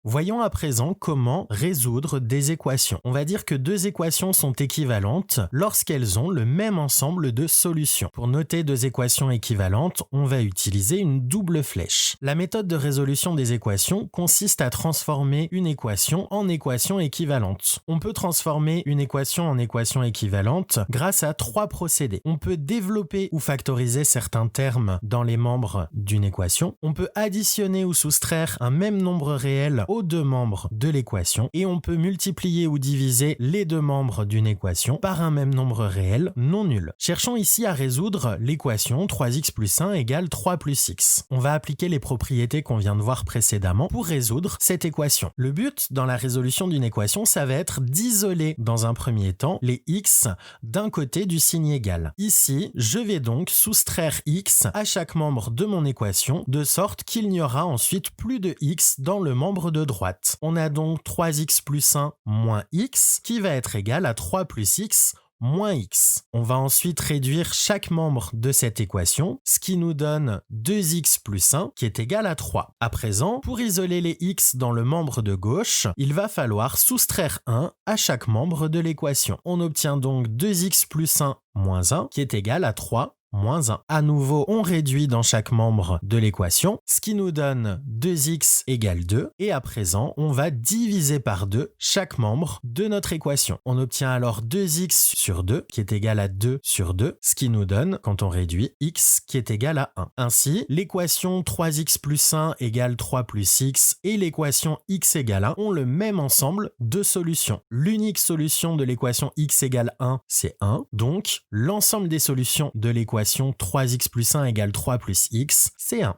Voyons à présent comment résoudre des équations. On va dire que deux équations sont équivalentes lorsqu'elles ont le même ensemble de solutions. Pour noter deux équations équivalentes, on va utiliser une double flèche. La méthode de résolution des équations consiste à transformer une équation en équation équivalente. On peut transformer une équation en équation équivalente grâce à trois procédés. On peut développer ou factoriser certains termes dans les membres d'une équation. On peut additionner ou soustraire un même nombre réel aux deux membres de l'équation et on peut multiplier ou diviser les deux membres d'une équation par un même nombre réel non nul. Cherchons ici à résoudre l'équation 3x plus 1 égale 3 plus x. On va appliquer les propriétés qu'on vient de voir précédemment pour résoudre cette équation. Le but dans la résolution d'une équation, ça va être d'isoler dans un premier temps les x d'un côté du signe égal. Ici, je vais donc soustraire x à chaque membre de mon équation de sorte qu'il n'y aura ensuite plus de x dans le membre de droite. On a donc 3x plus 1 moins x qui va être égal à 3 plus x moins x. On va ensuite réduire chaque membre de cette équation, ce qui nous donne 2x plus 1 qui est égal à 3. À présent, pour isoler les x dans le membre de gauche, il va falloir soustraire 1 à chaque membre de l'équation. On obtient donc 2x plus 1 moins 1 qui est égal à 3 moins 1. À nouveau, on réduit dans chaque membre de l'équation, ce qui nous donne 2x égale 2. Et à présent, on va diviser par 2 chaque membre de notre équation. On obtient alors 2x sur 2 qui est égal à 2 sur 2, ce qui nous donne, quand on réduit, x qui est égal à 1. Ainsi, l'équation 3x plus 1 égale 3 plus x et l'équation x égale 1 ont le même ensemble de solutions. L'unique solution de l'équation x égale 1, c'est 1. Donc, l'ensemble des solutions de l'équation 3x plus 1 égale 3 plus x, c'est 1.